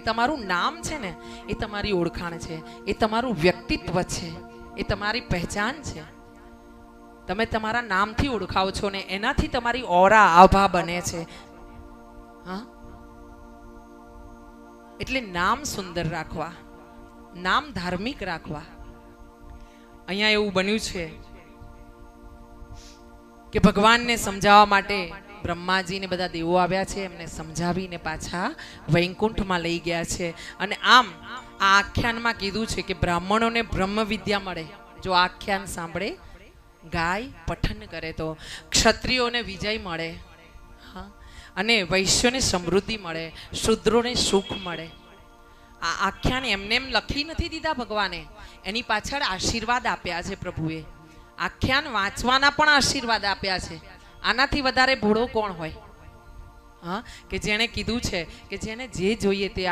તમારું નામ છે ને એ તમારી ઓળખાણ છે, એ તમારું વ્યક્તિત્વ છે, એ તમારી પહેચાન છે. તમે તમારા નામથી ઓળખાવ છો ને એનાથી તમારી ઓરા આભા બને છે. હા, એટલે નામ સુંદર રાખવા, નામ ધાર્મિક રાખવા. અહીંયા એવું બન્યું છે કે ભગવાનને સમજાવવા માટે બ્રહ્માજીને બધા દેવો આવ્યા છે, એમને સમજાવીને પાછા વૈકુંઠમાં લઈ ગયા છે. અને આમ આ આખ્યાનમાં કીધું છે કે બ્રાહ્મણોને બ્રહ્મ વિદ્યા મળે જો આખ્યાન સાંભળે, ગાય, પઠન કરે તો. ક્ષત્રિયોને વિજય મળે, હા, અને વૈશ્યોને સમૃદ્ધિ મળે, શૂદ્રોને સુખ મળે. આ આખ્યાન એમને એમ લખી નથી દીધા ભગવાને, એની પાછળ આશીર્વાદ આપ્યા છે પ્રભુએ. આખ્યાન વાંચવાના પણ આશીર્વાદ આપ્યા છે. આનાથી વધારે ભોળો કોણ હોય? હા, કે જેણે કીધું છે કે જેને જે જોઈએ તે